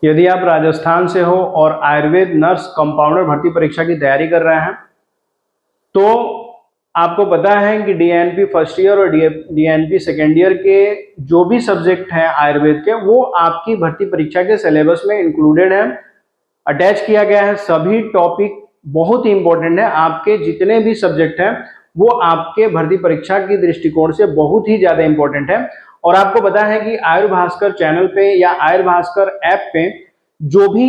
यदि आप राजस्थान से हो और आयुर्वेद नर्स कंपाउंडर भर्ती परीक्षा की तैयारी कर रहे हैं तो आपको पता है कि डीएनपी फर्स्ट ईयर और डीएनपी सेकेंड ईयर के जो भी सब्जेक्ट हैं आयुर्वेद के वो आपकी भर्ती परीक्षा के सिलेबस में इंक्लूडेड है, अटैच किया गया है। सभी टॉपिक बहुत ही इंपॉर्टेंट है, आपके जितने भी सब्जेक्ट हैं वो आपके भर्ती परीक्षा की दृष्टिकोण से बहुत ही ज्यादा इंपॉर्टेंट है। और आपको पता है कि आयुर्भास्कर चैनल पे या आयुर्भास्कर ऐप पे जो भी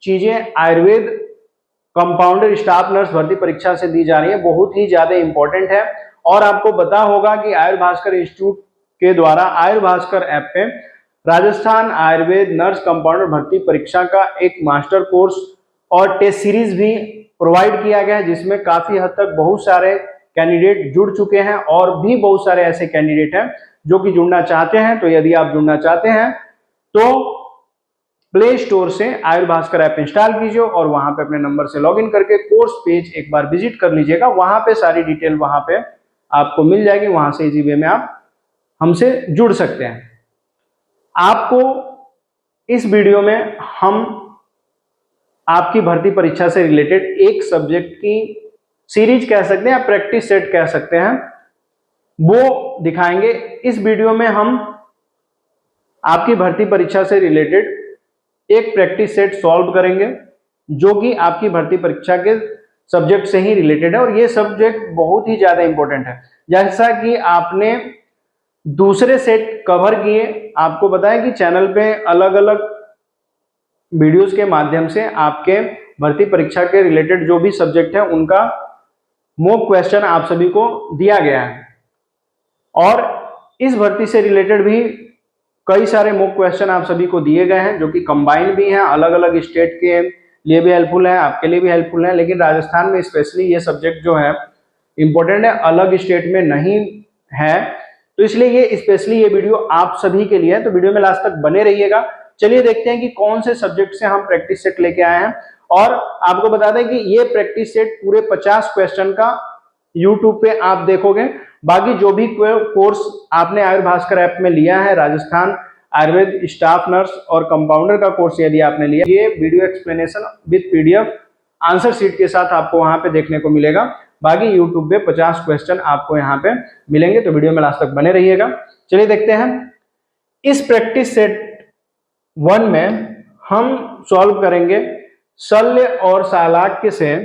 चीजें आयुर्वेद कंपाउंडर स्टाफ नर्स भर्ती परीक्षा से दी जा रही है बहुत ही ज्यादा इंपॉर्टेंट है। और आपको पता होगा कि आयुर्भास्कर इंस्टीट्यूट के द्वारा आयुर्भास्कर ऐप पे राजस्थान आयुर्वेद नर्स कंपाउंडर भर्ती परीक्षा का एक मास्टर कोर्स और टेस्ट सीरीज भी प्रोवाइड किया गया है, जिसमें काफी हद तक बहुत सारे कैंडिडेट जुड़ चुके हैं और भी बहुत सारे ऐसे कैंडिडेट हैं जो कि जुड़ना चाहते हैं। तो यदि आप जुड़ना चाहते हैं तो प्ले स्टोर से आयुर्भास्कर ऐप इंस्टॉल कीजिए और वहां पे अपने नंबर से लॉगिन करके कोर्स पेज एक बार विजिट कर लीजिएगा। वहां पे सारी डिटेल वहां पे आपको मिल जाएगी, वहां से इजी वे में आप हमसे जुड़ सकते हैं। आपको इस वीडियो में हम आपकी भर्ती परीक्षा से रिलेटेड एक सब्जेक्ट की सीरीज कह सकते हैं या प्रैक्टिस सेट कह सकते हैं वो दिखाएंगे। इस वीडियो में हम आपकी भर्ती परीक्षा से रिलेटेड एक प्रैक्टिस सेट सॉल्व करेंगे जो कि आपकी भर्ती परीक्षा के सब्जेक्ट से ही रिलेटेड है और ये सब्जेक्ट बहुत ही ज्यादा इंपॉर्टेंट है। जैसा कि आपने दूसरे सेट कवर किए, आपको पता है कि चैनल पे अलग अलग वीडियोस के माध्यम से आपके भर्ती परीक्षा के रिलेटेड जो भी सब्जेक्ट है उनका मॉक क्वेश्चन आप सभी को दिया गया है और इस भर्ती से रिलेटेड भी कई सारे मॉक क्वेश्चन आप सभी को दिए गए हैं जो कि कंबाइंड भी हैं, अलग अलग स्टेट के लिए भी हेल्पफुल है, आपके लिए भी हेल्पफुल है। लेकिन राजस्थान में स्पेशली ये सब्जेक्ट जो है इंपॉर्टेंट है, अलग स्टेट में नहीं है, तो इसलिए ये स्पेशली ये वीडियो आप सभी के लिए है। तो वीडियो में लास्ट तक बने रहिएगा। चलिए देखते हैं कि कौन से सब्जेक्ट से हम प्रैक्टिस सेट लेके आए हैं और आपको बता दें कि ये प्रैक्टिस सेट पूरे 50 क्वेश्चन का यूट्यूब पे आप देखोगे। बाकी जो भी कोर्स आपने आयुर्भास्कर ऐप में लिया है, राजस्थान आयुर्वेद स्टाफ नर्स और कंपाउंडर का कोर्स यदि आपने लिया, ये video explanation with PDF answer sheet के साथ आपको वहां पे देखने को मिलेगा। बाकी यूट्यूब पे 50 क्वेश्चन आपको यहाँ पे मिलेंगे, तो वीडियो में लास्ट तक बने रहिएगा। चलिए देखते हैं। इस प्रैक्टिस सेट 1 में हम सॉल्व करेंगे शल्य और शालाक्य से,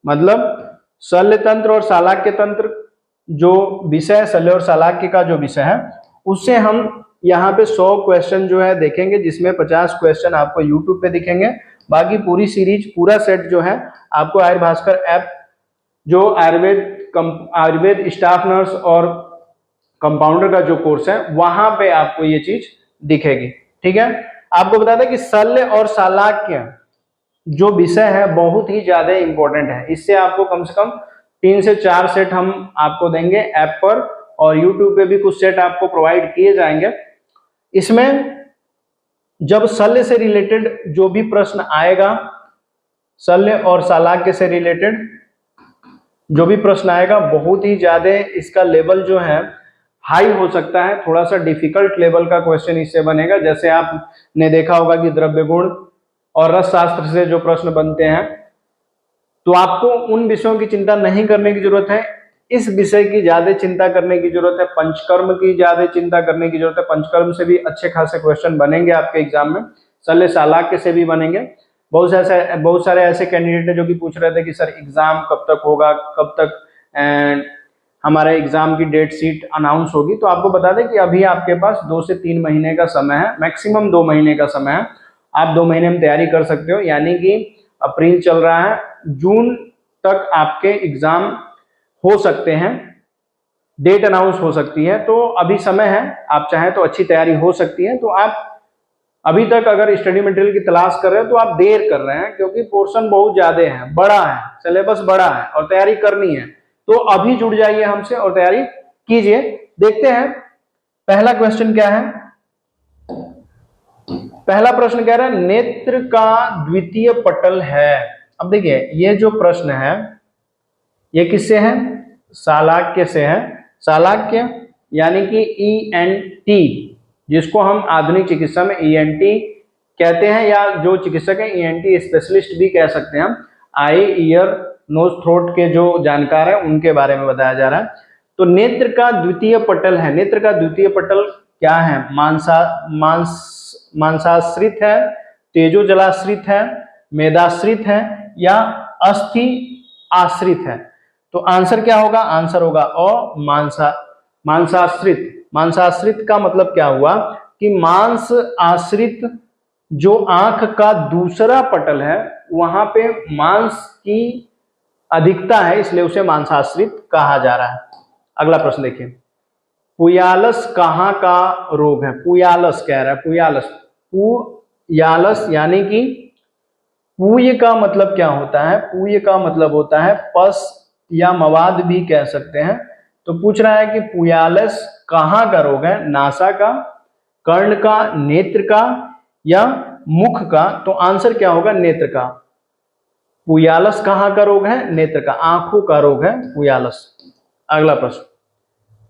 मतलब शल्य तंत्र और शालाक्य तंत्र जो विषय, शल्य और शालाक्य का जो विषय है उससे हम यहाँ पे 100 क्वेश्चन जो है देखेंगे, जिसमें 50 क्वेश्चन आपको यूट्यूब पे दिखेंगे। बाकी पूरी सीरीज, पूरा सेट जो है आपको आयुर्भास्कर ऐप जो आयुर्वेद स्टाफ नर्स और कंपाउंडर का जो कोर्स है वहां पे आपको ये चीज दिखेगी। ठीक है, आपको बता दें कि शल्य और शालाक्य जो विषय है बहुत ही ज्यादा इंपॉर्टेंट है। इससे आपको कम से कम 3 से 4 सेट हम आपको देंगे ऐप पर और यूट्यूब पे भी कुछ सेट आपको प्रोवाइड किए जाएंगे। इसमें जब शल्य से रिलेटेड जो भी प्रश्न आएगा, शल्य और शालाक्य से रिलेटेड जो भी प्रश्न आएगा बहुत ही ज्यादा इसका लेवल जो है हाई हो सकता है, थोड़ा सा डिफिकल्ट लेवल का क्वेश्चन इससे बनेगा। जैसे आपने देखा होगा कि द्रव्य गुण और रस शास्त्र से जो प्रश्न बनते हैं, तो आपको उन विषयों की चिंता नहीं करने की जरूरत है, इस विषय की ज्यादा चिंता करने की जरूरत है, पंचकर्म की ज्यादा चिंता करने की जरूरत है। पंचकर्म से भी अच्छे खासे क्वेश्चन बनेंगे आपके एग्जाम में, शल्य शालाक्य से भी बनेंगे। बहुत सारे ऐसे कैंडिडेट है जो कि पूछ रहे थे कि सर एग्जाम कब तक होगा, कब तक हमारे एग्जाम की डेट शीट अनाउंस होगी। तो आपको बता दें कि अभी आपके पास 2 से 3 महीने का समय है, मैक्सिमम 2 महीने का समय है। आप 2 महीने में तैयारी कर सकते हो, यानी कि अप्रैल चल रहा है, जून तक आपके एग्जाम हो सकते हैं, डेट अनाउंस हो सकती है। तो अभी समय है, आप चाहें तो अच्छी तैयारी हो सकती है। तो आप अभी तक अगर स्टडी मटेरियल की तलाश कर रहे हो तो आप देर कर रहे हैं, क्योंकि पोर्शन बहुत ज्यादा है, बड़ा है, सिलेबस बड़ा है और तैयारी करनी है। तो अभी जुड़ जाइए हमसे और तैयारी कीजिए। देखते हैं पहला क्वेश्चन क्या है। पहला प्रश्न कह रहा है नेत्र का द्वितीय पटल है। अब देखिए ये जो प्रश्न है ये किससे है, शालाक्य से है। शालाक्य यानी कि ENT, जिसको हम आधुनिक चिकित्सा में ENT कहते हैं, या जो चिकित्सक है ईएनटी स्पेशलिस्ट भी कह सकते हैं हम, आई ईयर नोज थ्रोट के जो जानकार है उनके बारे में बताया जा रहा है। तो नेत्र का द्वितीय पटल है, नेत्र का द्वितीय पटल क्या है? मांसाश्रित है, तेजोजलाश्रित है, मेदाश्रित है या अस्थि आश्रित है? तो आंसर क्या होगा? आंसर होगा मांसाश्रित। मांसाश्रित का मतलब क्या हुआ कि मांस आश्रित जो आंख का दूसरा पटल है वहां पे मांस की अधिकता है, इसलिए उसे मांसाश्रित कहा जा रहा है। अगला प्रश्न देखिए, पुयालस कहाँ का रोग है? पुयालस कह रहा है, पुयालस। पुयालस यानी कि पूय का मतलब क्या होता है? पूय का मतलब होता है पस या मवाद भी कह सकते हैं। तो पूछ रहा है कि पुयालस कहाँ का रोग है? नासा का, कर्ण का, नेत्र का या मुख का? तो आंसर क्या होगा? नेत्र का। पुयालस कहाँ का रोग है? नेत्र का, आंखों का रोग है पुयालस। अगला प्रश्न,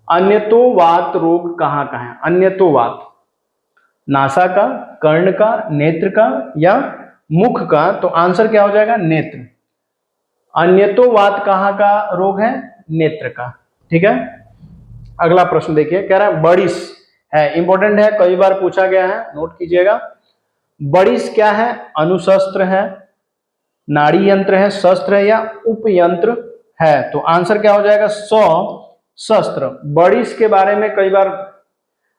अन्यतोवात रोग कहाँ का है? अन्यतोवात नासा का, कर्ण का, नेत्र का या मुख का? तो आंसर क्या हो जाएगा? नेत्र। अन्यतोवात कहाँ का रोग है? नेत्र का। ठीक है, अगला प्रश्न देखिए, कह रहा है बड़िस है, इंपॉर्टेंट है, कई बार पूछा गया है, नोट कीजिएगा। बड़िस क्या है? अनुशस्त्र है, नाड़ी यंत्र है, शस्त्र है या उपयंत्र है? तो आंसर क्या हो जाएगा? शस्त्र। बड़िस के बारे में कई बार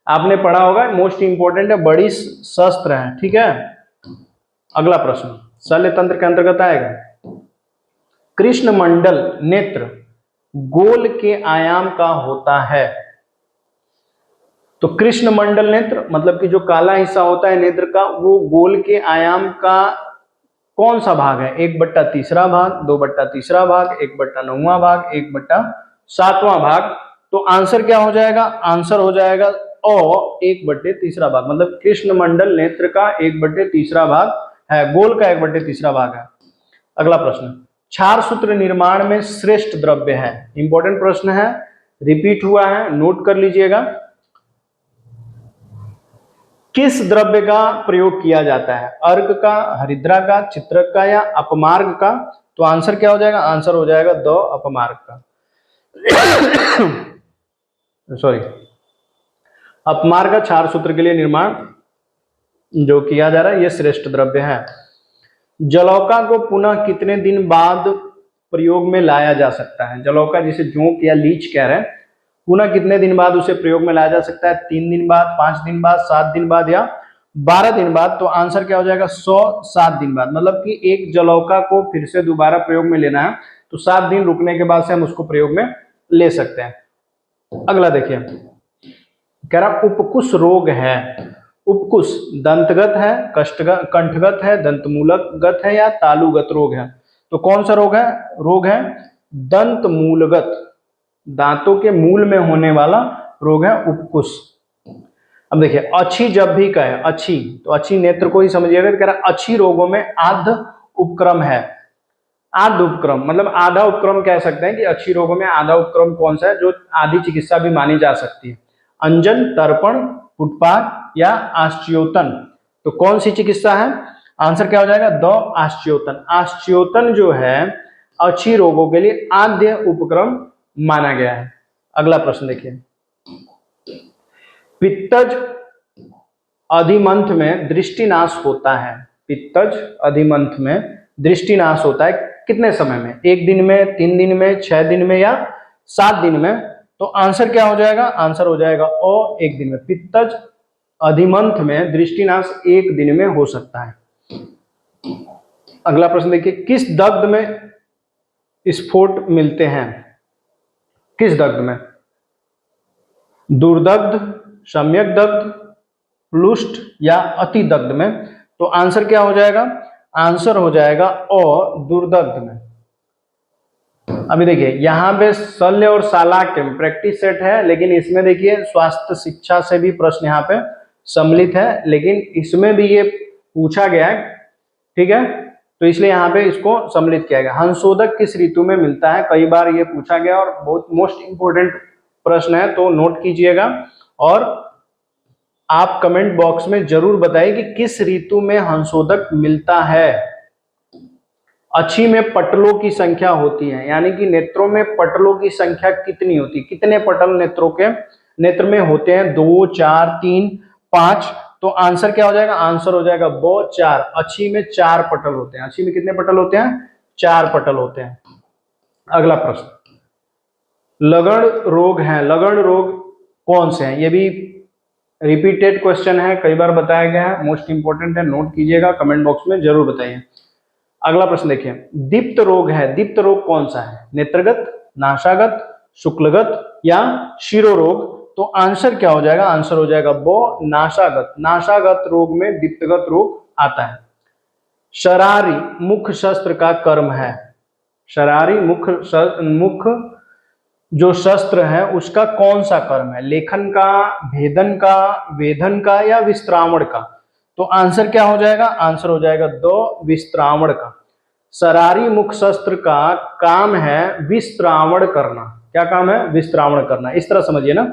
आपने पढ़ा होगा, मोस्ट इंपोर्टेंट है, बड़िस शस्त्र है। ठीक है, अगला प्रश्न शल्य तंत्र के अंतर्गत आएगा। कृष्ण मंडल नेत्र गोल के आयाम का होता है। तो कृष्ण मंडल नेत्र मतलब कि जो काला हिस्सा होता है नेत्र का, वो गोल के आयाम का कौन सा भाग है? 1/3 भाग, 2/3 भाग, 1/9वां भाग, 1/7वां भाग? तो आंसर क्या हो जाएगा? आंसर हो जाएगा 1/3 भाग, मतलब कृष्ण मंडल नेत्र का 1/3 भाग है, गोल का 1/3 भाग है। अगला प्रश्न, क्षार सूत्र निर्माण में श्रेष्ठ द्रव्य है। इंपॉर्टेंट प्रश्न है, रिपीट हुआ है, नोट कर लीजिएगा। किस द्रव्य का प्रयोग किया जाता है? अर्क का, हरिद्रा का, चित्रक का या अपमार्ग का? तो आंसर क्या हो जाएगा? आंसर हो जाएगा द अपमार्ग का। सॉरी, अपमार्ग का क्षार सूत्र के लिए निर्माण जो किया जा रहा है, यह श्रेष्ठ द्रव्य है। जलौका को पुनः कितने दिन बाद प्रयोग में लाया जा सकता है? जलौका जिसे जोंक या लीच कह रहे हैं, पुनः कितने दिन बाद उसे प्रयोग में लाया जा सकता है? 3 दिन बाद, 5 दिन बाद, 7 दिन बाद या 12 दिन बाद? तो आंसर क्या हो जाएगा? 7 दिन बाद। मतलब कि एक जलौका को फिर से दोबारा प्रयोग में लेना है तो 7 दिन रुकने के बाद से हम उसको प्रयोग में ले सकते हैं। अगला देखिए, कह रहा उपकुश रोग है। उपकुश दंतगत है, कंठगत है, दंतमूलगत है या तालुगत रोग है? तो कौन सा रोग है? रोग है दंतमूलगत, दांतों के मूल में होने वाला रोग है उपकुश। अब देखिए, अच्छी जब भी कहे, अच्छी तो अच्छी नेत्र को ही समझिएगा। कह रहा अच्छी रोगों में आध उपक्रम है। आध उपक्रम मतलब आधा उपक्रम कह सकते हैं कि अच्छी रोगों में आधा उपक्रम कौन सा है जो आधी चिकित्सा भी मानी जा सकती है? अंजन, तर्पण, फुटपाथ या आश्चर्योतन? तो कौन सी चिकित्सा है? आंसर क्या हो जाएगा? द आश्चर्योतन। आश्चर्योतन जो है अच्छी रोगों के लिए आद्य उपक्रम माना गया है। अगला प्रश्न देखिए, पित्तज अधिमंथ में दृष्टिनाश होता है। पित्तज अधिमंथ में दृष्टिनाश होता है कितने समय में? 1 दिन में, 3 दिन में, 6 दिन में या 7 दिन में? तो आंसर क्या हो जाएगा? आंसर हो जाएगा 1 दिन में। पित्तज अधिमंथ में दृष्टिनाश 1 दिन में हो सकता है। अगला प्रश्न देखिए, किस दग्ध में स्फोट मिलते हैं? किस दग्ध में? दुर्दग्ध, सम्यक दग्ध, प्लुष्ट या अति दग्ध में? तो आंसर क्या हो जाएगा? आंसर हो जाएगा दुर्दग्ध में। अभी देखिए, यहाँ पे शल्य और शालाक्य प्रैक्टिस सेट है, लेकिन इसमें देखिए स्वास्थ्य शिक्षा से भी प्रश्न यहाँ पे सम्मिलित है, लेकिन इसमें भी ये पूछा गया है। ठीक है, तो इसलिए यहाँ पे इसको सम्मिलित किया गया। हंसोदक किस ऋतु में मिलता है? कई बार ये पूछा गया और बहुत मोस्ट इंपोर्टेंट प्रश्न है, तो नोट कीजिएगा और आप कमेंट बॉक्स में जरूर बताइए कि किस ऋतु में हंसोदक मिलता है। अच्छी में पटलों की संख्या होती है, यानी कि नेत्रों में पटलों की संख्या कितनी होती है, कितने पटल नेत्र में होते हैं, 2, 4, 3, 5। तो आंसर क्या हो जाएगा, आंसर हो जाएगा वो 4। अच्छी में 4 पटल होते हैं। अच्छी में कितने पटल होते हैं, 4 पटल होते हैं। अगला प्रश्न, लगड़ रोग है, लगड़ रोग कौन से हैं, ये भी रिपीटेड क्वेश्चन है, कई बार बताया गया है, मोस्ट इंपोर्टेंट है, नोट कीजिएगा, कमेंट बॉक्स में जरूर बताइए। अगला प्रश्न देखिए, दीप्त रोग है, दीप्त रोग कौन सा है, नेत्रगत, नासागत, शुक्लगत या शिरोरोग। तो आंसर क्या हो जाएगा, आंसर हो जाएगा वो नासागत। नासागत रोग में दीप्तगत रोग आता है। शरारी मुख शस्त्र का कर्म है, शरारी मुख जो शस्त्र है उसका कौन सा कर्म है, लेखन का, भेदन का, वेधन का या विस्त्रावण का। तो आंसर क्या हो जाएगा, आंसर हो जाएगा 2, विस्त्रावण का। शरारी मुख शस्त्र का काम है विस्त्रावण करना। क्या काम है, विस्त्रावण करना। इस तरह समझिए ना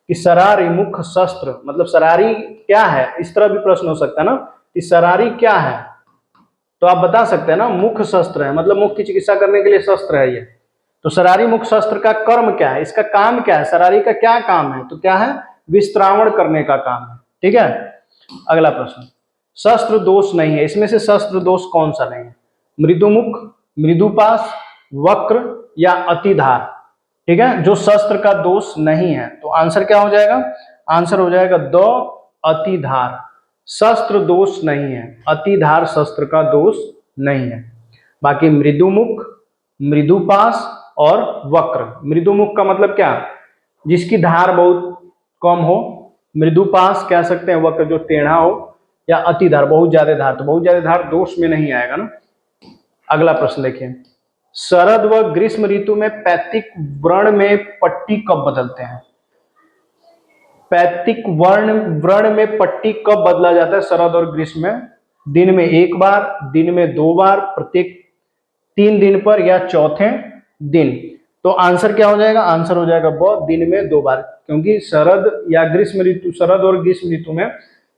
कि शरारी मुख शस्त्र मतलब शरारी क्या है, इस तरह भी प्रश्न हो सकता है ना कि शरारी क्या है, तो आप बता सकते हैं ना मुख शस्त्र है, मतलब मुख की चिकित्सा करने के लिए शस्त्र है ये। तो शरारी मुख शस्त्र का कर्म क्या है, इसका काम क्या है, शरारी का क्या काम है, तो क्या है, विस्त्रावण करने का काम है। ठीक है। अगला प्रश्न, शस्त्र दोष नहीं है, इसमें से शस्त्र दोष कौन सा नहीं है, मृदुमुख, मृदुपास, वक्र या अतिधार। ठीक है, जो शस्त्र का दोष नहीं है, तो आंसर क्या हो जाएगा, आंसर हो जाएगा 2, अतिधार। शस्त्र दोष नहीं है, अतिधार शस्त्र का दोष नहीं है। बाकी मृदुमुख, मृदुपास और वक्र। मृदुमुख का मतलब क्या, जिसकी धार बहुत कम हो, मृदुपास कह सकते हैं वक्र जो टेढ़ा हो, या अतिधार बहुत ज्यादा धार। तो बहुत ज्यादा धार दोष में नहीं आएगा ना। अगला प्रश्न देखिए, शरद व ग्रीष्म ऋतु में पैतृक वर्ण में पट्टी कब बदलते हैं, पैतृक वर्ण में पट्टी कब बदला जाता है शरद और ग्रीष्म में, दिन में 1 बार, दिन में 2 बार, प्रत्येक 3 दिन पर या चौथे दिन। तो आंसर क्या हो जाएगा, आंसर हो जाएगा वो दिन में 2 बार, क्योंकि शरद या ग्रीष्म ऋतु, शरद और ग्रीष्म ऋतु में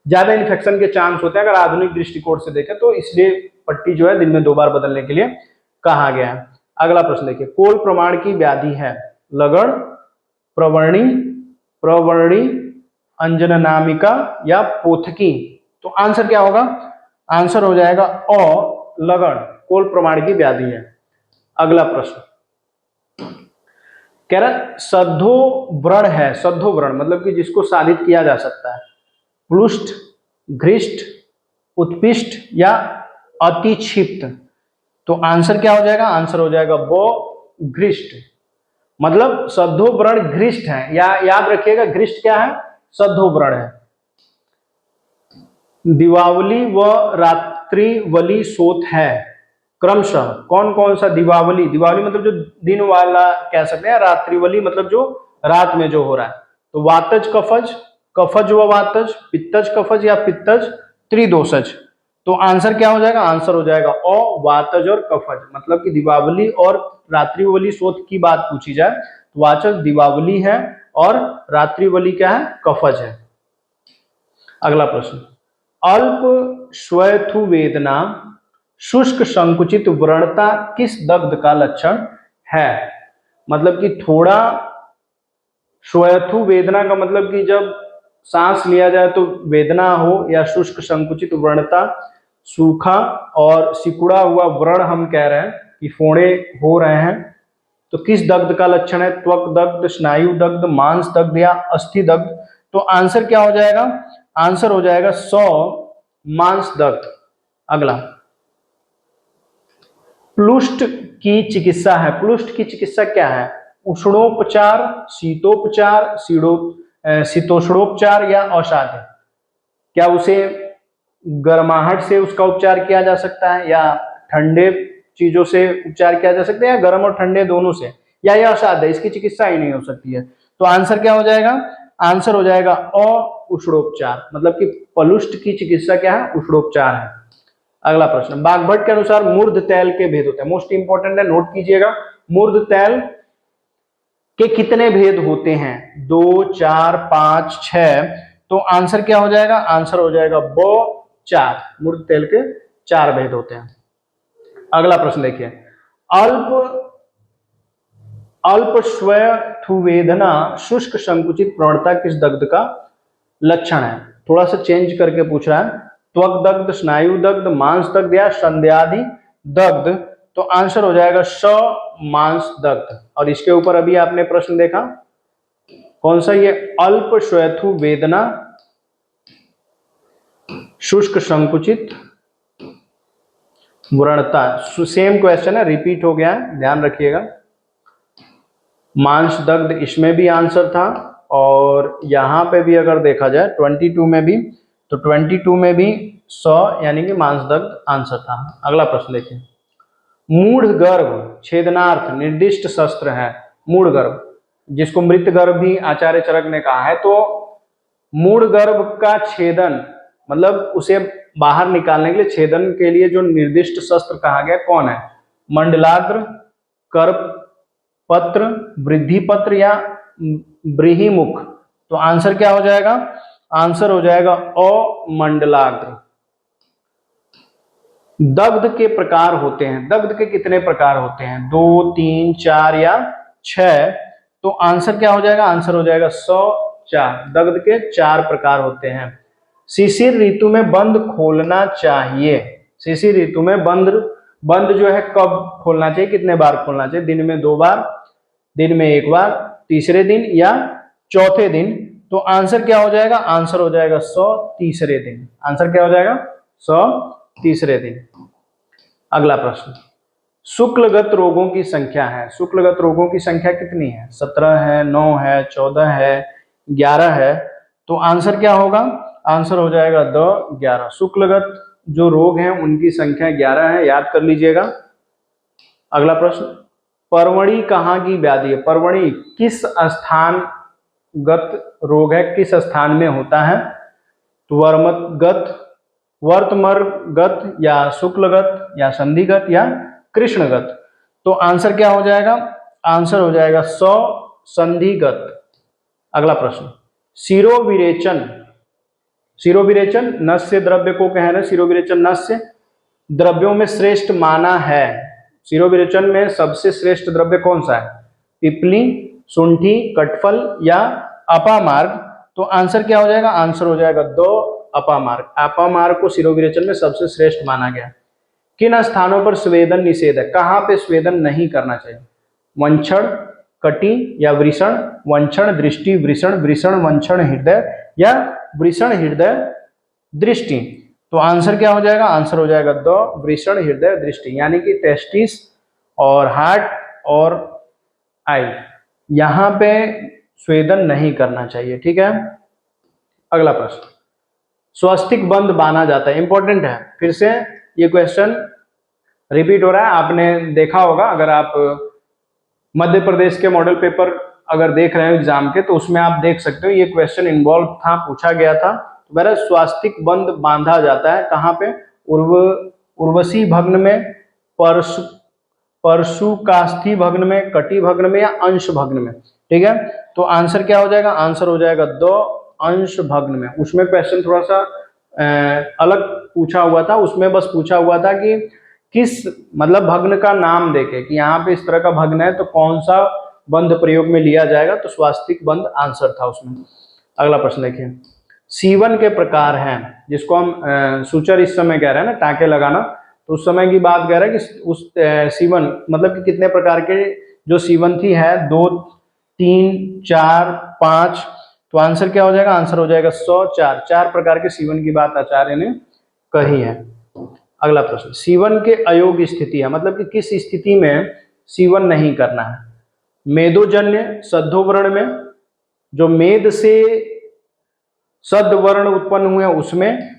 ज्यादा इन्फेक्शन के चांस होते हैं अगर आधुनिक दृष्टिकोण से देखें, तो इसलिए पट्टी जो है दिन में 2 बार बदलने के लिए कहा गया है। अगला प्रश्न देखिए, कोल प्रमाण की व्याधि है, लगड़, प्रवर्णी, प्रवर्णी, अंजननामिका या पोथकी। तो आंसर क्या होगा, आंसर हो जाएगा अ, लगड़, कोल प्रमाण की व्याधि है। अगला प्रश्न कह रहा सद्धो व्रण है, सद्धो व्रण मतलब कि जिसको साधित किया जा सकता है, प्लुष्ट, घृष्ट, उत्पिष्ट या अतिक्षिप्त। तो आंसर क्या हो जाएगा, आंसर हो जाएगा वो घृष्ट। मतलब सद्धो व्रण घृष्ट है, या याद रखिएगा घृष्ट क्या है, सद्धो व्रण है। दिवावली व रात्रिवली सोत है, क्रमशः कौन कौन सा, दिवावली, दिवावली मतलब जो दिन वाला कह सकते हैं, रात्रिवली मतलब जो रात में जो हो रहा है। तो वातज कफज, कफज व वातज, पित्तज कफज या पित्तज त्रिदोषज। तो आंसर क्या हो जाएगा, आंसर हो जाएगा ओ, वातज और कफज। मतलब कि दीपावली और रात्रिवली शोध की बात पूछी जाए तो वाचक दीपावली है और रात्रिवली क्या है, कफज है। अगला प्रश्न, अल्प श्वैथु वेदना, शुष्क संकुचित व्रणता किस दग्ध का लक्षण है। मतलब कि थोड़ा श्वैथु वेदना का मतलब कि जब सांस लिया जाए तो वेदना हो, या शुष्क संकुचित व्रणता, सूखा और सिकुड़ा हुआ व्रण हम कह रहे हैं कि फोड़े हो रहे हैं, तो किस दग्ध का लक्षण है, त्वक दग्ध, स्नायु दग्ध, मांस दग्ध या अस्थि दग्ध। तो आंसर क्या हो जाएगा, आंसर हो जाएगा 100 मांस दग्ध। अगला, प्लुष्ट की चिकित्सा है, प्लुष्ट की चिकित्सा क्या है, उष्णोपचार, शीतोपचार, शीतोष्णोपचार या औषधि। क्या उसे गर्माहट से उसका उपचार किया जा सकता है, या ठंडे चीजों से उपचार किया जा सकता है, या गर्म और ठंडे दोनों से, या यह असाध्य, इसकी चिकित्सा ही नहीं हो सकती है। तो आंसर क्या हो जाएगा, आंसर हो जाएगा उष्णोपचार। मतलब कि प्लुष्ट की चिकित्सा क्या है, उष्णोपचार है। अगला प्रश्न, बागभट्ट के अनुसार मूर्ध तैल के भेद होते हैं, मोस्ट इंपोर्टेंट है, नोट कीजिएगा। मूर्ध तैल के कितने भेद होते हैं, 2, 4, 5, 6 तो आंसर क्या हो जाएगा, आंसर हो जाएगा बो 4। मूर्त तेल के 4 भेद होते हैं। अगला प्रश्न देखिए, अल्प अल्प स्वयथुवेदना शुष्क संकुचित प्रवणता किस दग्ध का लक्षण है। थोड़ा सा चेंज करके पूछ रहा है, त्वक दग्ध, स्नायु दग्ध, मांस दग्ध या संध्यादि दग्ध। तो आंसर हो जाएगा स मांस दग्ध। और इसके ऊपर अभी आपने प्रश्न देखा कौन सा, ये अल्प श्वेथु वेदना शुष्क संकुचित व्रणता, सेम क्वेश्चन है, रिपीट हो गया है, ध्यान रखिएगा। मांस दग्ध इसमें भी आंसर था, और यहां पे भी अगर देखा जाए 22 में भी, तो 22 में भी 100 यानी कि मांस दग्ध आंसर था। अगला प्रश्न देखिए, मूढ़ गर्भ छेदनार्थ निर्दिष्ट शस्त्र है। मूढ़ गर्भ, जिसको मृत गर्भ भी आचार्य चरक ने कहा है, तो मूढ़ गर्भ का छेदन मतलब उसे बाहर निकालने के लिए, छेदन के लिए जो निर्दिष्ट शस्त्र कहा गया कौन है, मंडलाग्र, कर्प पत्र, वृद्धि पत्र या ब्रीहिमुख। तो आंसर क्या हो जाएगा, आंसर हो जाएगा अमंडलाग्र। दग्ध के प्रकार होते हैं, दग्ध के कितने प्रकार होते हैं, 2, 3, 4 या 6। तो आंसर क्या हो जाएगा, आंसर हो जाएगा 104। दग्ध के 4 प्रकार होते हैं। शिशिर ऋतु में बंद खोलना चाहिए। शिशिर ऋतु में बंद जो है कब खोलना चाहिए, कितने बार खोलना चाहिए, दिन में 2 बार, दिन में 1 बार, तीसरे दिन या चौथे दिन। तो आंसर क्या हो जाएगा, आंसर हो जाएगा 100 तीसरे दिन। आंसर क्या हो जाएगा, 100 तीसरे दिन। अगला प्रश्न, शुक्लगत रोगों की संख्या है। शुक्लगत रोगों की संख्या कितनी है, 17 है, 9 है, 14 है, 11 है। तो आंसर क्या होगा, आंसर हो जाएगा 11। शुक्लगत जो रोग हैं उनकी संख्या 11 है, याद कर लीजिएगा। अगला प्रश्न, पर्वणी कहाँ की व्याधि है। पर्वणी किस स्थानगत रोग है, किस स्थान में होता है, तो वर्मगत, वर्तमर्गत या शुक्लगत या संधिगत या कृष्णगत। तो आंसर क्या हो जाएगा, आंसर हो जाएगा 100 संधिगत। अगला प्रश्न, शिरोविरेचन। शिरोविरेचन नस्य द्रव्य को कह रहे हैं, शिरोविरेचन नस्य द्रव्यों में श्रेष्ठ माना है। शिरोविरेचन में सबसे श्रेष्ठ द्रव्य कौन सा है, पिपली, शुंठी, कटफल या अपामार्ग। तो आंसर क्या हो जाएगा, आंसर हो जाएगा 2 अपामार्ग। अपामार्ग को शिरोविरेचन में सबसे श्रेष्ठ माना गया। किन स्थानों पर स्वेदन निषेध है, कहां पे स्वेदन नहीं करना चाहिए, वंक्षण, कटी या वृषण, वंक्षण दृष्टि वृषण, वृषण वंक्षण हृदय या वृषण हृदय दृष्टि। तो आंसर क्या हो जाएगा, आंसर हो जाएगा 2 वृषण हृदय दृष्टि, यानी कि टेस्टिस और हार्ट और आई, यहां पे स्वेदन नहीं करना चाहिए, ठीक है। अगला प्रश्न, स्वास्तिक बंध बांधा जाता है, इंपॉर्टेंट है, फिर से ये क्वेश्चन रिपीट हो रहा है, आपने देखा होगा। अगर आप मध्य प्रदेश के मॉडल पेपर अगर देख रहे हो एग्जाम के, तो उसमें आप देख सकते हो ये क्वेश्चन इन्वॉल्व था, पूछा गया था। तो मेरा स्वास्तिक बंध बांधा जाता है कहाँ पे, उर्वशी भग्न में, परशुकास्थी भग्न में, कटी भग्न में या अंश भग्न में, ठीक है। तो आंसर क्या हो जाएगा, आंसर हो जाएगा 2 अंश भग्न में। उसमें क्वेश्चन थोड़ा सा अलग पूछा हुआ था, उसमें बस पूछा हुआ था कि किस मतलब भग्न का नाम देके कि यहाँ पे इस तरह का भग्न है तो कौन सा बंध प्रयोग में लिया जाएगा, तो स्वास्तिक बंध आंसर था उसमें। अगला प्रश्न देखिए, सीवन के प्रकार हैं, जिसको हम सूचर इस समय कह रहे हैं ना, टाँके लगाना, तो उस समय की बात कह रहे हैं कि उस सीवन मतलब कि कितने प्रकार के जो सीवन थी है, 2, 3, 4, 5। तो आंसर क्या हो जाएगा, आंसर हो जाएगा 104। 4 प्रकार के सीवन की बात आचार्य ने कही है। अगला प्रश्न, सीवन के अयोग्य स्थिति है, मतलब कि किस स्थिति में सीवन नहीं करना है, मेदोजन्य सद्धोवर्ण में, जो मेद से सद्धवर्ण उत्पन्न हुए उसमें,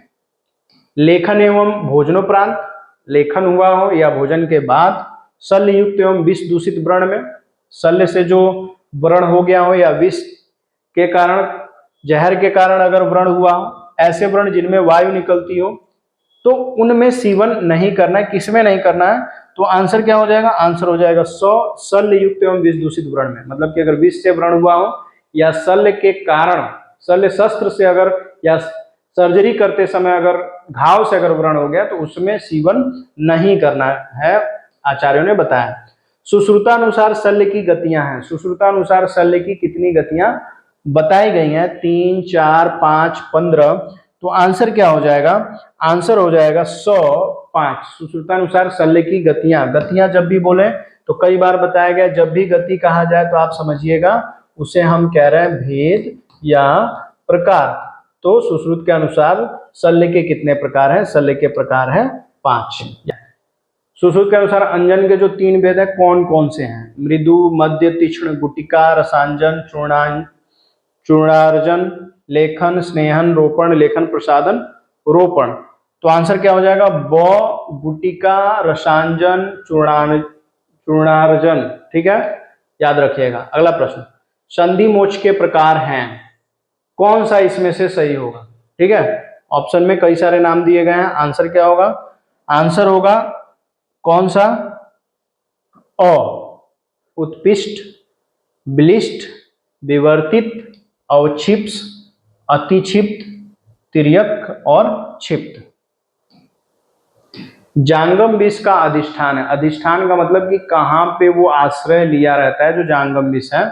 लेखन एवं भोजनोपरांत, लेखन हुआ हो या भोजन के बाद, शल्य युक्त एवं विष दूषित व्रण में, शल्य से जो व्रण हो गया हो या विष के कारण, जहर के कारण अगर व्रण हुआ हो, ऐसे व्रण जिनमें वायु निकलती हो, तो उनमें सीवन नहीं करना है। किसमें नहीं करना है, तो आंसर क्या हो जाएगा, आंसर हो जाएगा 100 शल्य युक्त एवं विष दूषित व्रण में, मतलब कि अगर विष से व्रण हुआ हो या शल्य के कारण शल्य शस्त्र से अगर या सर्जरी करते समय अगर घाव से अगर व्रण हो गया तो उसमें सीवन नहीं करना है, आचार्यों ने बताया। सुश्रुतानुसार शल्य की गतियां हैं। सुश्रुतानुसार शल्य की कितनी गतियां बताई गई हैं? 3, 4, 5, 15। तो आंसर क्या हो जाएगा? आंसर हो जाएगा 105। सुश्रुतानुसार शल्य की गतियां, गतियां जब भी बोले तो कई बार बताया गया, जब भी गति कहा जाए तो आप समझिएगा उसे हम कह रहे हैं भेद या प्रकार। तो सुश्रुत के अनुसार शल्य के कितने प्रकार हैं? शल्य के प्रकार हैं 5। सुश्रुत के अनुसार अंजन के जो 3 भेद है कौन कौन से हैं? मृदु, मध्य, तीक्ष्ण, गुटिका, रसांजन, चूर्णार्जन, लेखन, स्नेहन, रोपण, लेखन, प्रसादन, रोपण। तो आंसर क्या हो जाएगा? ब, गुटिका, रसांजन, चूर्णार्जन। ठीक है, याद रखिएगा। अगला प्रश्न, संधि मोक्ष के प्रकार हैं, कौन सा इसमें से सही होगा? ठीक है, ऑप्शन में कई सारे नाम दिए गए हैं, आंसर क्या होगा? आंसर होगा कौन सा? अ, उत्पिष्ट, विलिष्ट, विवर्तित, अवक्षिप्त, अतिक्षिप्त, तिर्यक और क्षिप्त। जांगम विष का अधिष्ठान है। अधिष्ठान का मतलब कि कहां पे वो आश्रय लिया रहता है, जो जांगम विष है।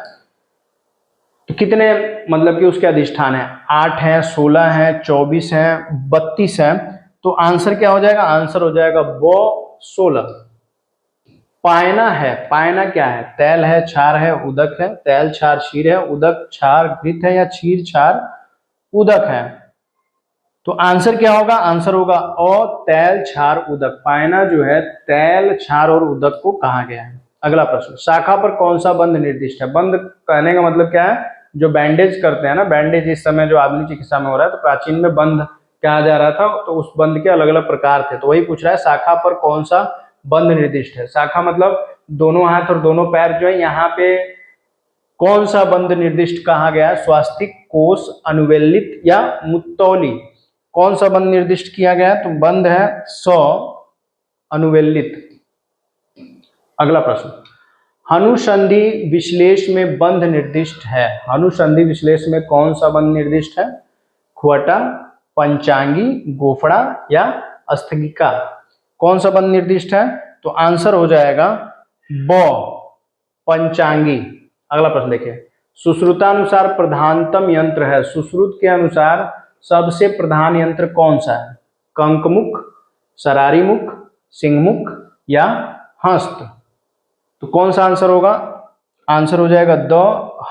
तो कितने मतलब कि उसके अधिष्ठान है? 8 है, 16 है, 24 है, 32 है। तो आंसर क्या हो जाएगा? आंसर हो जाएगा वो 16। पायना है, पायना क्या है? तैल है, क्षार है, उदक है। तैल, क्षार, क्षीर है, उदक, क्षार, घृत है, या क्षीर, क्षार, उदक है। तो आंसर क्या होगा? आंसर होगा अ, तैल, क्षार, उदक। पायना जो है तैल, क्षार और उदक को कहा गया है। अगला प्रश्न, शाखा पर कौन सा बंध निर्दिष्ट है? बंध कहने का मतलब क्या है? जो बैंडेज करते हैं ना, बैंडेज इस समय जो आधुनिक चिकित्सा में हो रहा है, तो प्राचीन में बंध कहा जा रहा था, तो उस बंध के अलग अलग प्रकार थे। तो वही पूछ रहा है, शाखा पर कौन सा बंध निर्दिष्ट है? शाखा मतलब दोनों हाथ और दोनों पैर जो है, यहाँ पे कौन सा बंध निर्दिष्ट कहा गया है? स्वास्तिक, कोष, अनुवेलित या मुत्तौली? कौन सा बंध निर्दिष्ट किया गया है? तो बंध है 100 अनुवेलित। अगला प्रश्न, अनुसंधि विश्लेष में बंध निर्दिष्ट है। अनुसंधि विश्लेष में कौन सा बंध निर्दिष्ट है? खुअटा, पंचांगी, गोफड़ा या अस्थगिका? कौन सा बंध निर्दिष्ट है? तो आंसर हो जाएगा ब, पंचांगी। अगला प्रश्न देखिए, सुश्रुतानुसार प्रधानतम यंत्र है। सुश्रुत के अनुसार सबसे प्रधान यंत्र कौन सा है? कंकमुख, सरारी मुख, सिंहमुख या हस्त? तो कौन सा आंसर होगा? आंसर हो जाएगा द,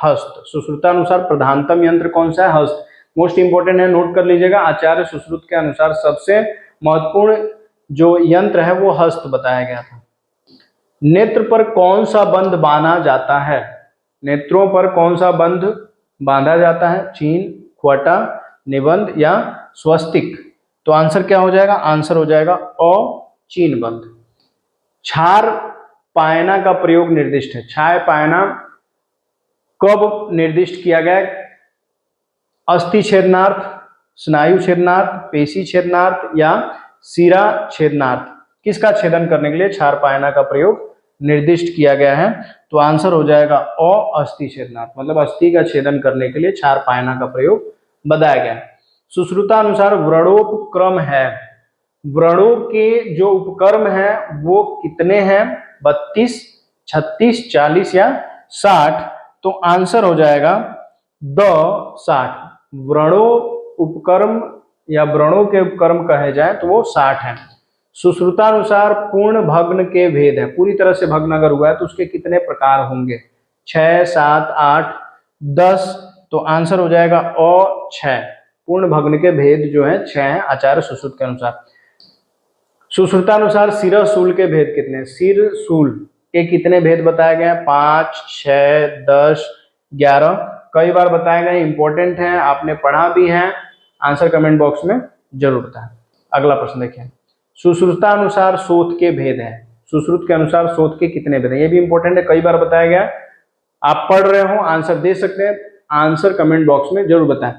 हस्त। सुश्रुतानुसार प्रधानतम यंत्र कौन सा है? हस्त। मोस्ट इंपोर्टेंट है, नोट कर लीजिएगा। आचार्य सुश्रुत के अनुसार सबसे महत्वपूर्ण जो यंत्र है वो हस्त बताया गया था। नेत्र पर कौन सा बंध बांधा जाता है? नेत्रों पर कौन सा बंध बांधा जाता है? चीन, ख्वाटा, निबंध या स्वस्तिक? तो आंसर क्या हो जाएगा? आंसर हो जाएगा अ, चीन बंध। क्षार पायना का प्रयोग निर्दिष्ट है। क्षार पायना कब निर्दिष्ट किया गया? अस्थि छेदनार्थ, स्नायु छेदनार्थ, पेशी छेदनार्थ या शिरा छेदनार्थ? किसका छेदन करने के लिए क्षार पायना का प्रयोग निर्दिष्ट किया गया है? तो आंसर हो जाएगा अ, अस्थि छेदनार्थ, मतलब अस्थि का छेदन करने के लिए क्षार पायना का प्रयोग बताया गया है। सुश्रुतानुसार व्रणोपक्रम है। व्रणों के जो उपक्रम है वो कितने हैं? 32, 36, 40 या 60? तो आंसर हो जाएगा द, 60। व्रणों उपक्रम या व्रणों के उपक्रम कहे जाए तो वो 60 है। सुश्रुतानुसार पूर्ण भग्न के भेद है। पूरी तरह से भग्न अगर हुआ है तो उसके कितने प्रकार होंगे? 6, 7, 8, 10? तो आंसर हो जाएगा अ, 6। पूर्ण भग्न के भेद जो है 6 हैं आचार्य सुश्रुत के अनुसार। सुश्रुतानुसार सिर शूल के भेद कितने? सिर शूल के कितने भेद बताए गए हैं? 5, 6, 10, 11? कई बार बताए गए, इंपॉर्टेंट है, आपने पढ़ा भी है। आंसर कमेंट बॉक्स में जरूर बताएं। अगला प्रश्न देखिए, सुश्रुतानुसार शोथ के भेद है। सुश्रुत के अनुसार शोथ के कितने भेद हैं? ये भी इंपॉर्टेंट है, कई बार बताया गया। आप पढ़ रहे हो, आंसर दे सकते हैं, आंसर कमेंट बॉक्स में जरूर बताएं।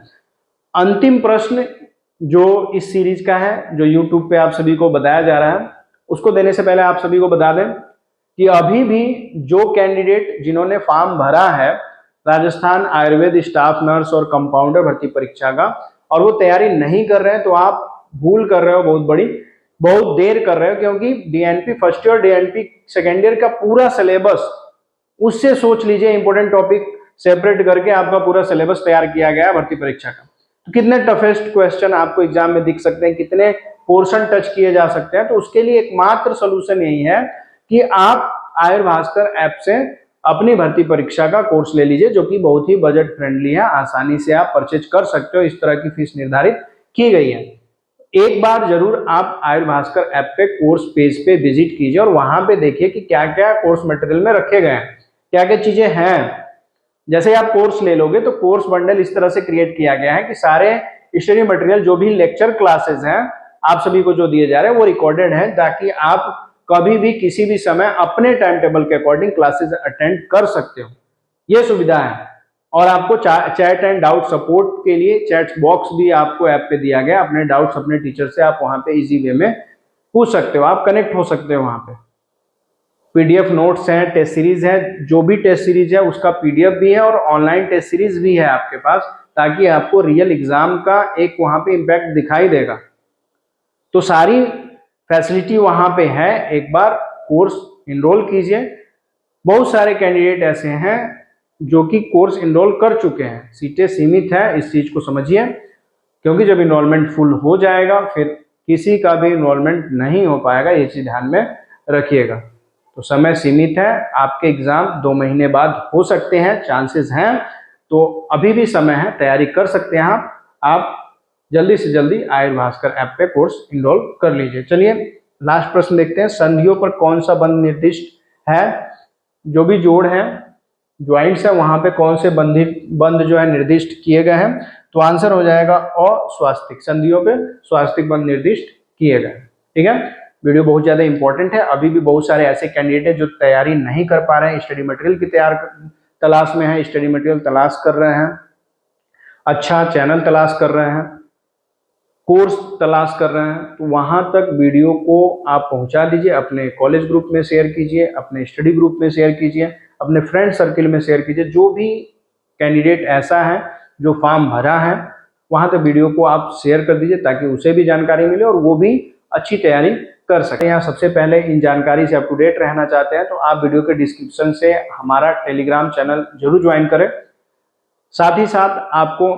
अंतिम प्रश्न जो इस सीरीज का है, जो यूट्यूब पे आप सभी को बताया जा रहा है, उसको देने से पहले आप सभी को बता दें कि अभी भी जो कैंडिडेट जिन्होंने फॉर्म भरा है राजस्थान आयुर्वेद स्टाफ नर्स और कंपाउंडर भर्ती परीक्षा का, और वो तैयारी नहीं कर रहे हैं तो आप भूल कर रहे हो, बहुत देर कर रहे हो, क्योंकि DNP first year DNP second year का पूरा सिलेबस, उससे सोच लीजिए इंपॉर्टेंट टॉपिक सेपरेट करके आपका पूरा सिलेबस तैयार किया गया है भर्ती परीक्षा का। तो कितने टफेस्ट क्वेश्चन आपको एग्जाम में दिख सकते हैं, कितने पोर्शन टच किए जा सकते हैं, तो उसके लिए एकमात्र सोल्यूशन यही है कि आप आयुर्भास्कर ऐप से अपनी भर्ती परीक्षा का कोर्स ले लीजिए, जो कि बहुत ही बजट फ्रेंडली है, आसानी से आप परचेज कर सकते हो, इस तरह की फीस निर्धारित की गई है। एक बार जरूर आप आयुर्भास्कर ऐप पे कोर्स पेज पे विजिट कीजिए और वहां पे देखिए कि क्या क्या कोर्स मटेरियल में रखे गए हैं, क्या क्या चीजें हैं। जैसे आप कोर्स ले लोगे तो कोर्स बंडल इस तरह से क्रिएट किया गया है कि सारे स्टडी मटेरियल जो भी लेक्चर क्लासेस हैं आप सभी को जो दिए जा रहे हैं वो रिकॉर्डेड है, ताकि आप कभी भी किसी भी समय अपने टाइम टेबल के अकॉर्डिंग क्लासेस अटेंड कर सकते हो, ये सुविधा है। और आपको चैट एंड डाउट सपोर्ट के लिए चैट बॉक्स भी आपको ऐप पे दिया गया, अपने डाउट्स अपने टीचर से आप वहां पे इजी वे में पूछ सकते हो, आप कनेक्ट हो सकते हो वहां पे। पीडीएफ नोट्स हैं, टेस्ट सीरीज है, जो भी टेस्ट सीरीज है उसका पीडीएफ भी है और ऑनलाइन टेस्ट सीरीज भी है आपके पास, ताकि आपको रियल एग्जाम का एक वहां पे इम्पैक्ट दिखाई देगा। तो सारी फैसिलिटी वहां पे है, एक बार कोर्स इनरोल कीजिए। बहुत सारे कैंडिडेट ऐसे हैं जो कि कोर्स इनरोल कर चुके हैं, सीटें सीमित है, इस चीज को समझिए, क्योंकि जब इनरोलमेंट फुल हो जाएगा फिर किसी का भी इनरोलमेंट नहीं हो पाएगा, ये चीज ध्यान में रखिएगा। तो समय सीमित है, आपके एग्जाम 2 महीने बाद हो सकते हैं, चांसेस हैं, तो अभी भी समय है, तैयारी कर सकते हैं आप जल्दी से जल्दी आयुर्भास्कर ऐप पे कोर्स इनरोल कर लीजिए। चलिए लास्ट प्रश्न देखते हैं, संधियों पर कौन सा बंध निर्दिष्ट है? जो भी जोड़ है, ज्वाइंट्स है, वहां पे कौन से बंध जो है निर्दिष्ट किए गए हैं? तो आंसर हो जाएगा अस्वास्तिक, संधियों पे स्वास्तिक बंध निर्दिष्ट किए गए। ठीक है, वीडियो बहुत ज्यादा इंपॉर्टेंट है। अभी भी बहुत सारे ऐसे कैंडिडेट है जो तैयारी नहीं कर पा रहे हैं, स्टडी मटेरियल की तलाश में है, स्टडी मटेरियल तलाश कर रहे हैं, अच्छा चैनल तलाश कर रहे हैं, कोर्स तलाश कर रहे हैं, तो वहां तक वीडियो को आप पहुंचा दीजिए, अपने कॉलेज ग्रुप में शेयर कीजिए, अपने स्टडी ग्रुप में शेयर कीजिए, अपने फ्रेंड सर्किल में शेयर कीजिए। जो भी कैंडिडेट ऐसा है जो फॉर्म भरा है वहां तक वीडियो को आप शेयर कर दीजिए, ताकि उसे भी जानकारी मिले और वो भी अच्छी तैयारी कर सके। यहाँ सबसे पहले इन जानकारी से अप टू डेट रहना चाहते हैं तो आप वीडियो के डिस्क्रिप्शन से हमारा टेलीग्राम चैनल जरूर ज्वाइन करें। साथ ही साथ आपको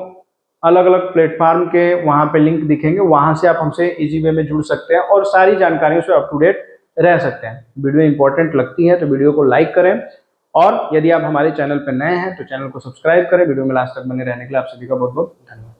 अलग अलग प्लेटफॉर्म के वहां पे लिंक दिखेंगे, वहां से आप हमसे इजी वे में जुड़ सकते हैं और सारी जानकारियों से अप टू डेट रह सकते हैं। वीडियो इंपॉर्टेंट लगती है तो वीडियो को लाइक करें, और यदि आप हमारे चैनल पर नए हैं तो चैनल को सब्सक्राइब करें। वीडियो में लास्ट तक बने रहने के लिए आप सभी का बहुत बहुत धन्यवाद।